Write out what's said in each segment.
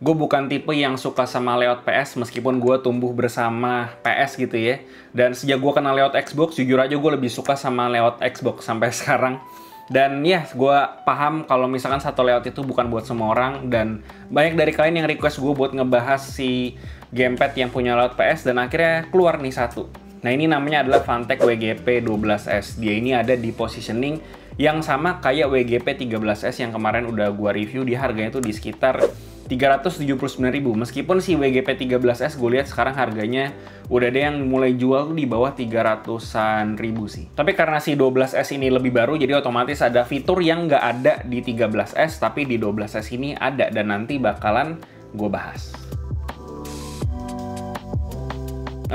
Gue bukan tipe yang suka sama layout PS meskipun gue tumbuh bersama PS gitu ya. Dan sejak gue kenal layout Xbox, jujur aja gue lebih suka sama layout Xbox sampai sekarang. Dan ya, gue paham kalau misalkan satu layout itu bukan buat semua orang. Dan banyak dari kalian yang request gue buat ngebahas si gamepad yang punya layout PS. Dan akhirnya keluar nih satu. Nah, ini namanya adalah Fantech WGP 12S. Dia ini ada di positioning yang sama kayak WGP 13S yang kemarin udah gue review. Di harganya tuh di sekitar 379.000. Meskipun si WGP 13S gue lihat sekarang harganya udah ada yang mulai jual tuh di bawah 300-an ribu sih. Tapi karena si 12S ini lebih baru, jadi otomatis ada fitur yang nggak ada di 13S, tapi di 12S ini ada, dan nanti bakalan gue bahas.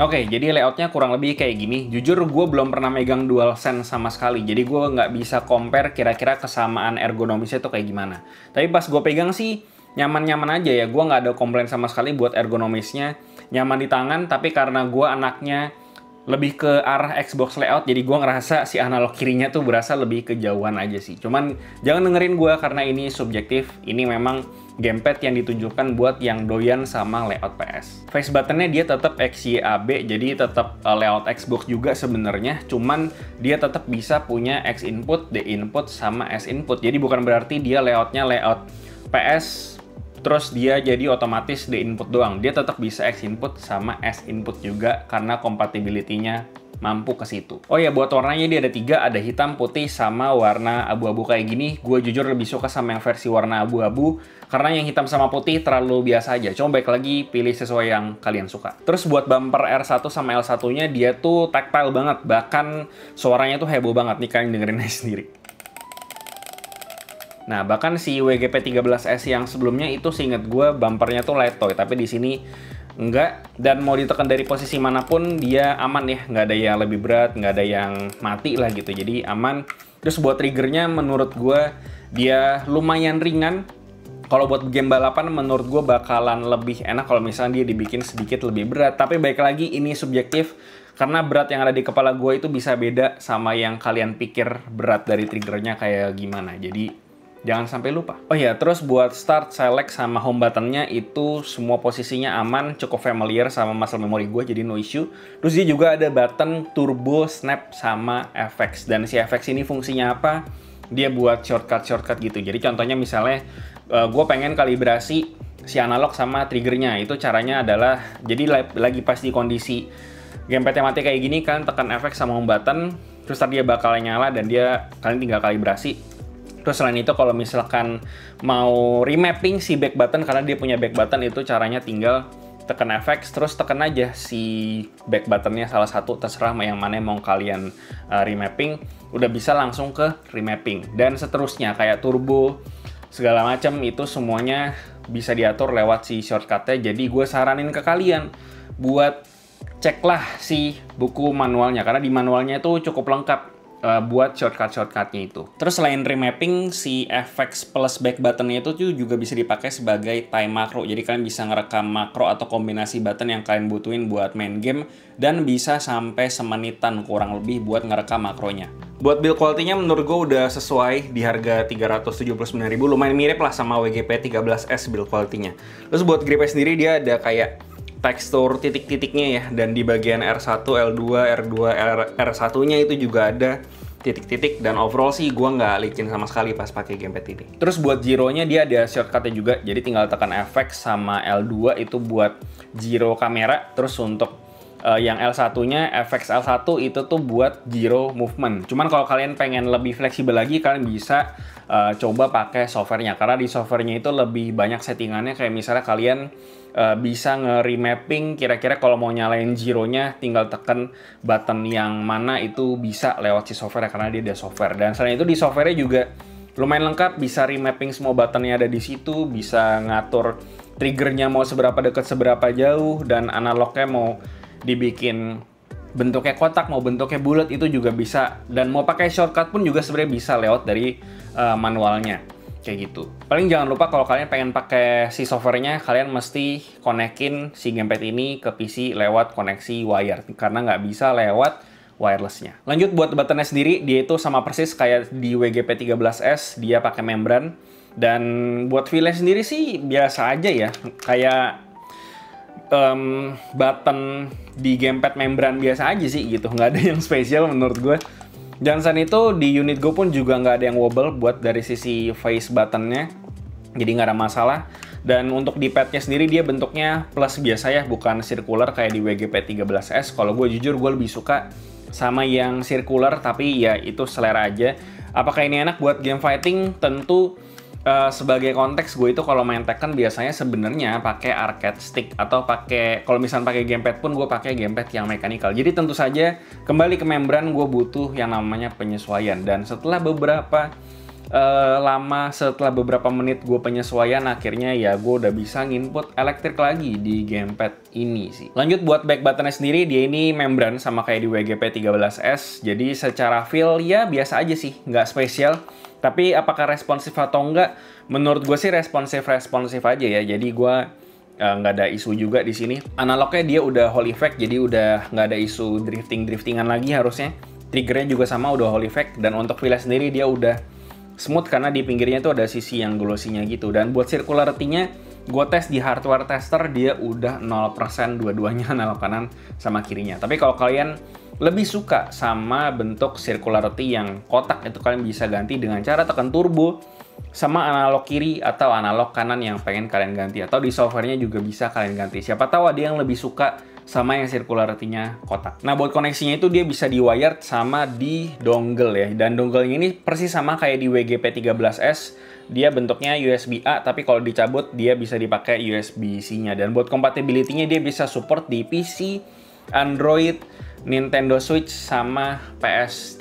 Oke, jadi layoutnya kurang lebih kayak gini. Jujur gue belum pernah megang DualSense sama sekali, jadi gue nggak bisa compare kira-kira kesamaan ergonomisnya tuh kayak gimana. Tapi pas gue pegang sih nyaman-nyaman aja ya, gue nggak ada komplain sama sekali buat ergonomisnya. Nyaman di tangan, tapi karena gue anaknya lebih ke arah Xbox layout, jadi gue ngerasa si analog kirinya tuh berasa lebih kejauhan aja sih. Cuman jangan dengerin gue karena ini subjektif, ini memang gamepad yang ditujukan buat yang doyan sama layout PS. Face buttonnya dia tetap XYAB, jadi tetap layout Xbox juga sebenarnya, cuman dia tetap bisa punya X input, D input, sama S input. Jadi bukan berarti dia layoutnya layout PS, terus dia jadi otomatis D input doang. Dia tetap bisa X input sama S input juga karena compatibility-nya mampu ke situ. Oh ya, buat warnanya dia ada 3, ada hitam, putih, sama warna abu-abu kayak gini. Gue jujur lebih suka sama yang versi warna abu-abu karena yang hitam sama putih terlalu biasa aja. Coba baik lagi pilih sesuai yang kalian suka. Terus buat bumper R1 sama L1-nya dia tuh tactile banget, bahkan suaranya tuh heboh banget nih, kalian dengerin aja sendiri. Nah, bahkan si WGP 13S yang sebelumnya itu seinget gue bumpernya tuh light toy, tapi di sini enggak, dan mau ditekan dari posisi manapun dia aman ya, nggak ada yang lebih berat, nggak ada yang mati lah gitu, jadi aman. Terus buat triggernya menurut gue dia lumayan ringan. Kalau buat game balapan menurut gue bakalan lebih enak kalau misalnya dia dibikin sedikit lebih berat, tapi baik lagi ini subjektif karena berat yang ada di kepala gue itu bisa beda sama yang kalian pikir berat dari triggernya kayak gimana, jadi jangan sampai lupa. Oh ya, terus buat start, select, sama home buttonnya itu semua posisinya aman, cukup familiar sama muscle memory gue, jadi no issue. Terus dia juga ada button turbo, snap, sama FX. Dan si FX ini fungsinya apa? Dia buat shortcut gitu. Jadi contohnya misalnya gue pengen kalibrasi si analog sama triggernya. Itu caranya adalah, jadi lagi pas di kondisi gamepadnya mati kayak gini, kalian tekan FX sama home button, terus tadi dia bakal nyala dan kalian tinggal kalibrasi. Terus selain itu kalau misalkan mau remapping si back button, karena dia punya back button, itu caranya tinggal tekan FX, terus tekan aja si back buttonnya salah satu, terserah yang mana yang mau kalian remapping, udah bisa langsung ke remapping. Dan seterusnya kayak turbo, segala macam itu semuanya bisa diatur lewat si shortcutnya. Jadi gue saranin ke kalian buat ceklah si buku manualnya, karena di manualnya itu cukup lengkap buat shortcut-shortcutnya itu. Terus selain remapping, si FX plus back buttonnya itu juga bisa dipakai sebagai time macro. Jadi kalian bisa ngerekam makro atau kombinasi button yang kalian butuhin buat main game, dan bisa sampai semenitan kurang lebih buat ngerekam makronya. Buat build quality-nya menurut gue udah sesuai di harga 379.000, lumayan mirip lah sama WGP 13S build quality-nya. Terus buat gripnya sendiri dia ada kayak tekstur titik-titiknya ya, dan di bagian R1, L2, R2, R1-nya itu juga ada titik-titik, dan overall sih gue nggak licin sama sekali pas pakai gamepad ini. Terus buat gyro-nya dia ada shortcut-nya juga, jadi tinggal tekan FX sama L2 itu buat gyro kamera, terus untuk yang L1-nya, FX L1 itu tuh buat gyro movement. Cuman kalau kalian pengen lebih fleksibel lagi, kalian bisa coba pakai softwarenya, karena di softwarenya itu lebih banyak settingannya, kayak misalnya kalian bisa nge-remapping kira-kira kalau mau nyalain gyro-nya tinggal tekan button yang mana, itu bisa lewat si software karena dia ada software. Dan selain itu di softwarenya juga lumayan lengkap, bisa remapping semua buttonnya ada di situ, bisa ngatur triggernya mau seberapa dekat seberapa jauh, dan analognya mau dibikin bentuknya kotak mau bentuknya bulat itu juga bisa, dan mau pakai shortcut pun juga sebenarnya bisa lewat dari manualnya. Kayak gitu. Paling jangan lupa kalau kalian pengen pakai si softwarenya, kalian mesti konekin si gamepad ini ke PC lewat koneksi wire, karena nggak bisa lewat wirelessnya. Lanjut buat buttonnya sendiri, dia itu sama persis kayak di WGP 13S, dia pakai membran. Dan buat feel-nya sendiri sih biasa aja ya, kayak button di gamepad membran biasa aja sih gitu, nggak ada yang spesial menurut gue. Dan selain itu di unit gue pun juga nggak ada yang wobble buat dari sisi face buttonnya, jadi nggak ada masalah. Dan untuk di padnya sendiri dia bentuknya plus biasa ya, bukan circular kayak di WGP 13S. Kalau gue jujur gue lebih suka sama yang circular, tapi ya itu selera aja. Apakah ini enak buat game fighting? Tentu sebagai konteks gue itu kalau main Tekken biasanya sebenarnya pakai arcade stick, atau pakai, kalau misalnya pakai gamepad pun gue pakai gamepad yang mechanical. Jadi tentu saja kembali ke membran gue butuh yang namanya penyesuaian. Dan setelah beberapa setelah beberapa menit gue penyesuaian, akhirnya ya gue udah bisa nginput elektrik lagi di gamepad ini sih. Lanjut buat back buttonnya sendiri, dia ini membran sama kayak di WGP 13S. Jadi secara feel ya biasa aja sih, nggak spesial. Tapi apakah responsif atau enggak? Menurut gue sih responsif aja ya. Jadi gue nggak ada isu juga di sini. Analognya dia udah Hall effect, jadi udah nggak ada isu driftingan lagi harusnya. Triggernya juga sama, udah Hall effect. Dan untuk feel sendiri dia udah smooth karena di pinggirnya tuh ada sisi yang glossy-nya gitu. Dan buat circularity-nya, gue tes di hardware tester dia udah 0% dua-duanya, analog kanan sama kirinya. Tapi kalau kalian lebih suka sama bentuk circularity yang kotak, itu kalian bisa ganti dengan cara tekan turbo sama analog kiri atau analog kanan yang pengen kalian ganti, atau di softwarenya juga bisa kalian ganti. Siapa tahu ada yang lebih suka sama yang circularity-nya kotak. Nah, buat koneksinya itu dia bisa di wired sama di dongle ya. Dan dongle ini persis sama kayak di WGP 13S. Dia bentuknya USB-A, tapi kalau dicabut dia bisa dipakai USB-C-nya. Dan buat compatibility-nya dia bisa support di PC, Android, Nintendo Switch, sama PS3.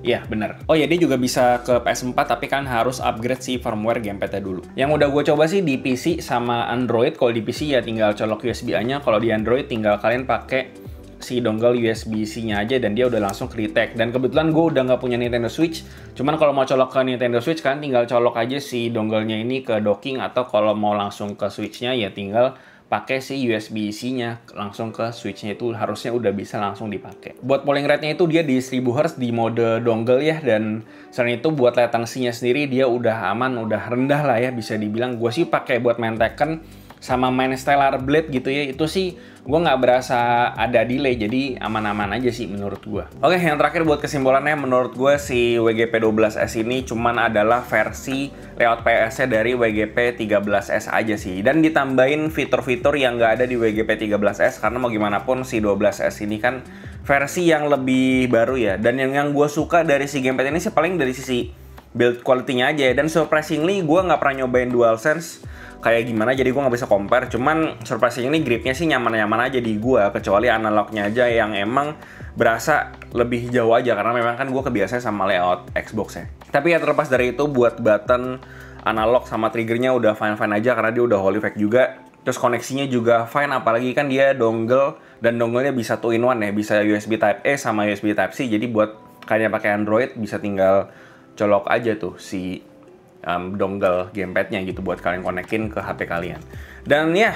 Ya, bener. Oh ya, dia juga bisa ke PS4, tapi kan harus upgrade si firmware gamepad-nya dulu. Yang udah gue coba sih di PC sama Android. Kalau di PC ya tinggal colok USB-A-nya. Kalau di Android tinggal kalian pakai si dongle USB-C-nya aja dan dia udah langsung ke detect. Dan kebetulan gue udah nggak punya Nintendo Switch. Cuman kalau mau colok ke Nintendo Switch kan tinggal colok aja si dongle-nya ini ke docking, atau kalau mau langsung ke Switch-nya ya tinggal pakai si USB-C-nya langsung ke Switch-nya, itu harusnya udah bisa langsung dipakai. Buat polling rate-nya itu dia di 1000 Hz di mode dongle ya, dan selain itu buat latency-nya sendiri dia udah aman, udah rendah lah ya bisa dibilang. Gue sih pakai buat main Tekken sama main Stellar Blade gitu ya, itu sih gue nggak berasa ada delay, jadi aman-aman aja sih menurut gue. Oke, yang terakhir buat kesimpulannya, menurut gue si WGP 12S ini cuman adalah versi layout PS-nya dari WGP 13S aja sih, dan ditambahin fitur-fitur yang nggak ada di WGP 13S, karena mau gimana pun si 12S ini kan versi yang lebih baru ya. Dan yang gue suka dari si gamepad ini sih paling dari sisi build quality-nya aja ya. Dan surprisingly gue nggak pernah nyobain DualSense kayak gimana, jadi gue nggak bisa compare. Cuman surprisingly gripnya sih nyaman-nyaman aja di gue, kecuali analognya aja yang emang berasa lebih jauh aja, karena memang kan gue kebiasaan sama layout Xbox ya. Tapi ya terlepas dari itu, buat button, analog sama triggernya udah fine-fine aja karena dia udah Hall effect juga. Terus koneksinya juga fine, apalagi kan dia dongle, dan dongle-nya bisa 2-in-1 ya, bisa USB Type A sama USB Type C. Jadi buat kalian yang pakai Android bisa tinggal colok aja tuh si dongle gamepad-nya gitu buat kalian konekin ke HP kalian. Dan ya,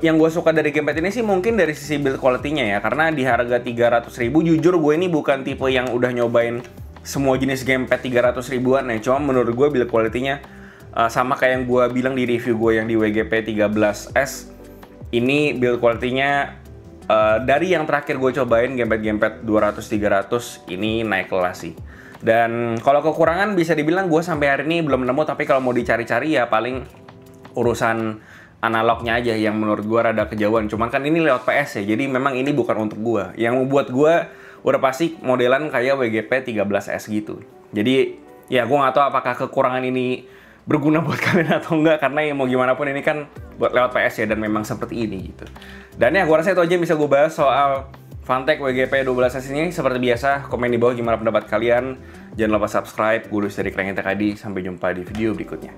yang gue suka dari gamepad ini sih mungkin dari sisi build quality-nya ya, karena di harga 300.000 jujur gue ini bukan tipe yang udah nyobain semua jenis gamepad 300 ribuan ya. Cuma menurut gue build quality-nya sama kayak yang gue bilang di review gue yang di WGP 13S, ini build quality-nya dari yang terakhir gue cobain gamepad-gamepad 200-300 ini naik kelas sih. Dan kalau kekurangan bisa dibilang gue sampai hari ini belum nemu, tapi kalau mau dicari-cari ya paling urusan analognya aja yang menurut gue rada kejauhan. Cuman kan ini lewat PS ya, jadi memang ini bukan untuk gue. Yang membuat gue udah pasti modelan kayak WGP 13S gitu. Jadi ya gue nggak tahu apakah kekurangan ini berguna buat kalian atau enggak, karena ya mau gimana pun ini kan buat lewat PS ya, dan memang seperti ini gitu. Dan ya gue rasa itu aja yang bisa gue bahas soal Funtech WGP 12S ini. Seperti biasa, komen di bawah gimana pendapat kalian. Jangan lupa subscribe. Gue Luis dari Klangen TKD. Sampai jumpa di video berikutnya.